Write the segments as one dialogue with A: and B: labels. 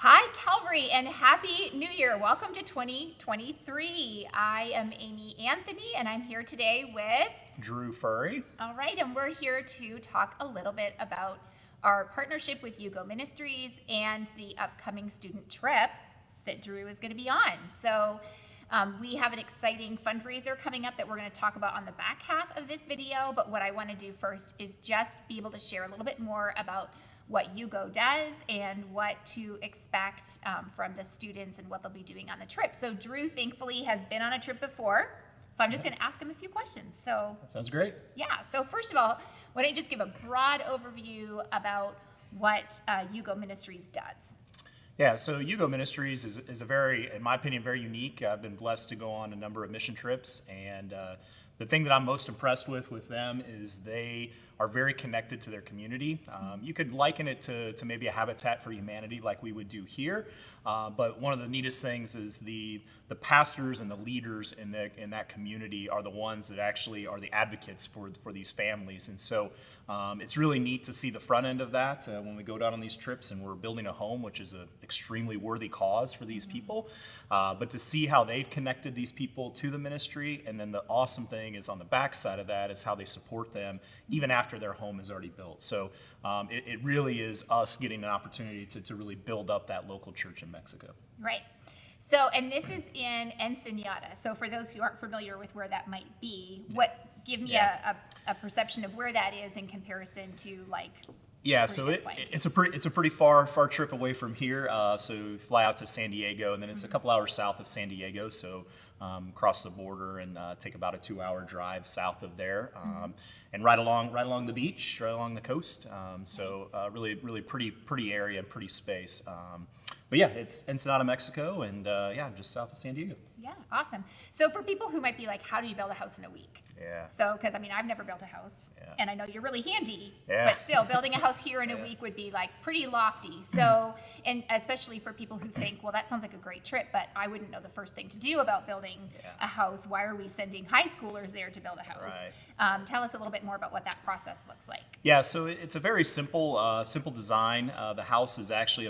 A: Hi, Calvary, and Happy New Year. Welcome to 2023. I am Amy Anthony, and I'm here today with
B: Drew Furry.
A: All right, and we're here to talk a little bit about our partnership with Yugo Ministries and the upcoming student trip that Drew is going to be on. So we have an exciting fundraiser coming up that we're going to talk about on the back half of this video, but what I want to do first is just be able to share a little bit more about what Yugo does and what to expect from the students and what they'll be doing on the trip. So Drew, thankfully, has been on a trip before, so I'm just going to ask him a few questions. So
B: That sounds great.
A: yeah, so first of all, why don't you just give a broad overview about what Yugo Ministries does?
B: Yeah, so Yugo Ministries is a very, in my opinion, very unique. I've been blessed to go on a number of mission trips, and the thing that I'm most impressed with them is they are very connected to their community. You could liken it to maybe a Habitat for Humanity like we would do here, but one of the neatest things is the pastors and the leaders in that community are the ones that actually are the advocates for these families. And so it's really neat to see the front end of that when we go down on these trips and we're building a home, which is an extremely worthy cause for these people, but to see how they've connected these people to the ministry. And then the awesome thing is on the back side of that is how they support them even after their home is already built. So it really is us getting an opportunity to really build up that local church in Mexico.
A: Right. So, and this is in Ensenada. So for those who aren't familiar with where that might be, give me a perception of where that is in comparison to like.
B: Yeah, so it's a pretty far trip away from here. So we fly out to San Diego, and then it's a couple hours south of San Diego. So cross the border and take about a 2-hour drive south of there, and right along the beach, right along the coast. So really pretty area and pretty space. But yeah, it's Ensenada, Mexico, and just south of San Diego.
A: Yeah, awesome. So for people who might be like, how do you build a house in a week?
B: Yeah.
A: So, because I mean, I've never built a house, and I know you're really handy,
B: Yeah.
A: but still, building a house here in a week would be like pretty lofty. So, and especially for people who think, well, that sounds like a great trip, but I wouldn't know the first thing to do about building a house. Why are we sending high schoolers there to build a house?
B: Right.
A: Tell us a little bit more about what that process looks like.
B: Yeah, so it's a very simple design. The house is actually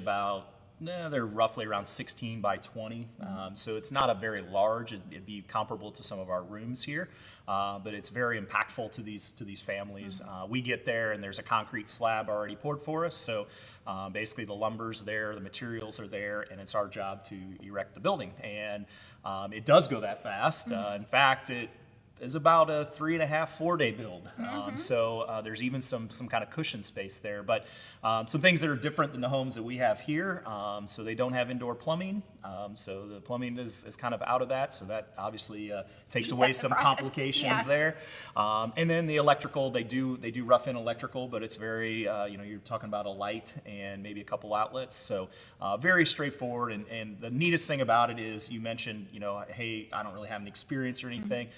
B: they're roughly around 16 by 20, so it's not a very large. It'd be comparable to some of our rooms here, but it's very impactful to these families. We get there and there's a concrete slab already poured for us, so basically the lumber's there, the materials are there, and it's our job to erect the building. And it does go that fast. In fact, it is about a 3.5-4 day build. So there's even some kind of cushion space there, but some things that are different than the homes that we have here. So they don't have indoor plumbing. So the plumbing is kind of out of that. So that obviously takes away some complications there. And then the electrical, they do rough in electrical, but it's very, you're talking about a light and maybe a couple outlets. So very straightforward. And the neatest thing about it is you mentioned, hey, I don't really have any experience or anything.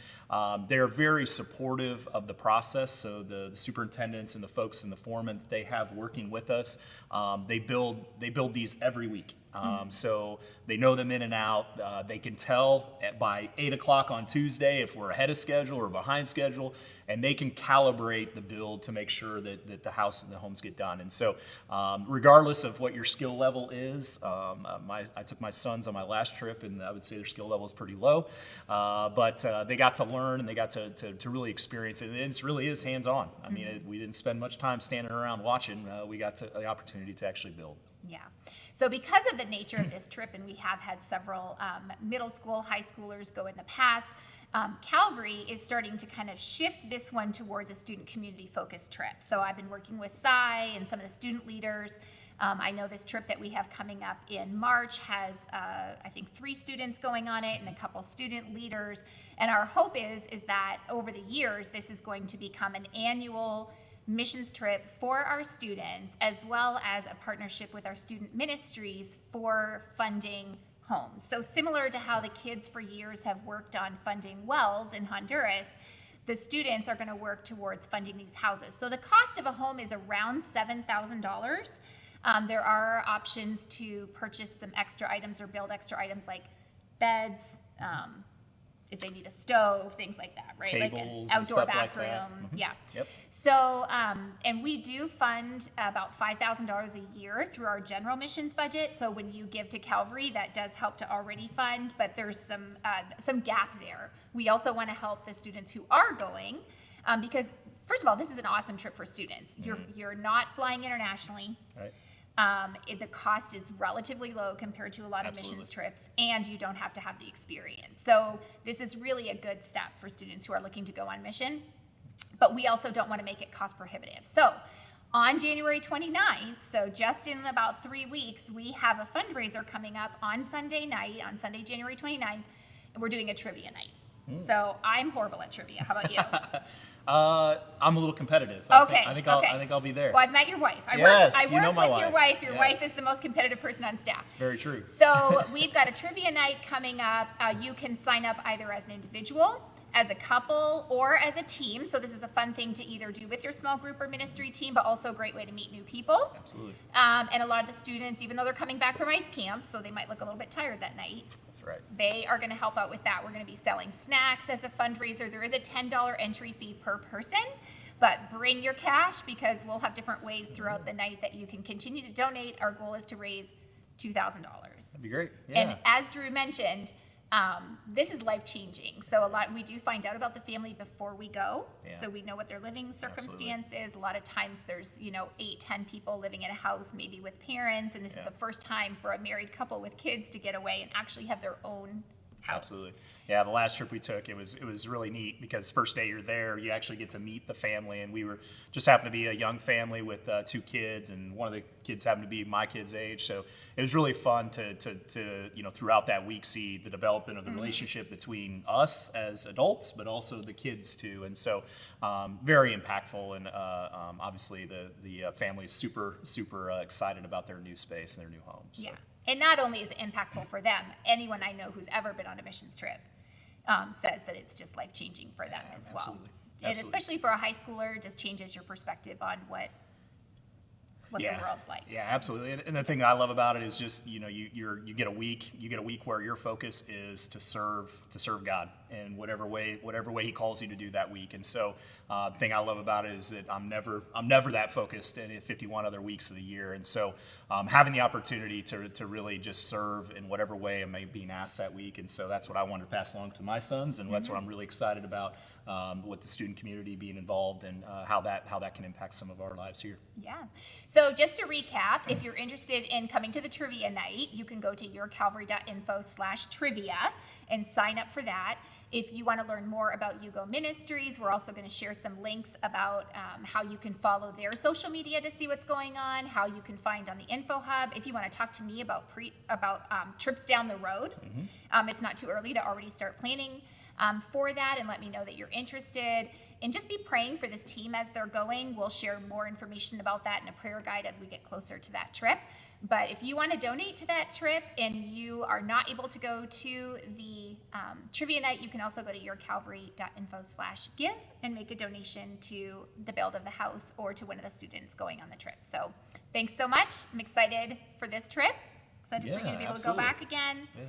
B: They're very supportive of the process. So the superintendents and the folks in the foreman that they have working with us, they build these every week. So they know them in and out. They can tell by 8 o'clock on Tuesday if we're ahead of schedule or behind schedule, and they can calibrate the build to make sure that the house and the homes get done. And so regardless of what your skill level is, I took my sons on my last trip, and I would say their skill level is pretty low, but they got to learn and they got to really experience it. And it really is hands-on. I mean, we didn't spend much time standing around watching. We got the opportunity to actually build.
A: Yeah. So because of the nature of this trip, and we have had several middle school, high schoolers go in the past, Calvary is starting to kind of shift this one towards a student community focused trip. So I've been working with Cy and some of the student leaders. I know this trip that we have coming up in March has, I think, 3 students going on it and a couple student leaders. And our hope is that over the years, this is going to become an annual missions trip for our students, as well as a partnership with our student ministries for funding homes. So similar to how the kids for years have worked on funding wells in Honduras, the students are going to work towards funding these houses. So the cost of a home is around $7,000. There are options to purchase some extra items or build extra items like beds. if they need a stove, things like that, right? Like an
B: Tables and
A: outdoor
B: stuff like
A: bathroom.
B: that. Mhm.
A: Yeah.
B: Yep.
A: So, and we do fund about $5,000 a year through our general missions budget. So when you give to Calvary, that does help to already fund, but there's some gap there. We also want to help the students who are going, because first of all, this is an awesome trip for students. You're not flying internationally.
B: Right.
A: The cost is relatively low compared to a lot of
B: Absolutely.
A: missions trips, and you don't have to have the experience. So this is really a good step for students who are looking to go on mission, but we also don't want to make it cost prohibitive. So on January 29th, so just in about 3 weeks, we have a fundraiser coming up on Sunday night, on Sunday, January 29th, and we're doing a trivia night. So I'm horrible at trivia. How about you?
B: I'm a little competitive.
A: Okay.
B: I think
A: okay.
B: I'll be there.
A: Well, I've met your wife. I
B: Yes,
A: work
B: you know my
A: with your
B: wife.
A: wife. Your
B: Yes.
A: wife is the most competitive person on staff.
B: Very true.
A: So we've got a trivia night coming up. You can sign up either as an individual, as a couple, or as a team. So this is a fun thing to either do with your small group or ministry team, but also a great way to meet new people.
B: Absolutely.
A: And a lot of the students, even though they're coming back from ice camp, so they might look a little bit tired that night,
B: That's right.
A: they are going to help out with that. We're going to be selling snacks as a fundraiser. There is a $10 entry fee per person, but bring your cash because we'll have different ways throughout the night that you can continue to donate. Our goal is to raise $2,000.
B: That'd be great. Yeah.
A: And as Drew mentioned, this is life-changing. So we do find out about the family before we go,
B: Yeah.
A: so we know what their living circumstance is. A lot of times there's 8, 10 people living in a house, maybe with parents, and this is the first time for a married couple with kids to get away and actually have their own house.
B: Absolutely. Yeah, the last trip we took, it was really neat because first day you're there, you actually get to meet the family, and we were just happened to be a young family with 2 kids, and one of the kids happened to be my kid's age. So it was really fun to throughout that week see the development of the relationship between us as adults, but also the kids too. And so very impactful, and obviously the family is super excited about their new space and their new home. So.
A: Yeah. And not only is it impactful for them, anyone I know who's ever been on a missions trip says that it's just life-changing for them as well.
B: Absolutely.
A: And especially for a high schooler, it just changes your perspective on what the world's like.
B: Yeah, absolutely. And the thing I love about it is just you get a week where your focus is to serve God in whatever way He calls you to do that week. And so the thing I love about it is that I'm never that focused in 51 other weeks of the year. And so having the opportunity to really just serve in whatever way I'm being asked that week. And so that's what I wanted to pass along to my sons, and that's what I'm really excited about with the student community being involved, and how that can impact some of our lives here.
A: Yeah. So just to recap, if you're interested in coming to the trivia night, you can go to yourcalvary.info/trivia and sign up for that. If you want to learn more about Yugo Ministries, we're also going to share some links about how you can follow their social media to see what's going on, how you can find on the Info Hub. If you want to talk to me about trips down the road, it's not too early to already start planning for that, and let me know that you're interested. And just be praying for this team as they're going. We'll share more information about that in a prayer guide as we get closer to that trip. But if you want to donate to that trip and you are not able to go to the trivia night, you can also go to yourcalvary.info/give and make a donation to the build of the house or to one of the students going on the trip. So thanks so much. I'm excited for this trip. Excited for you to be able to go back again.
B: Yeah.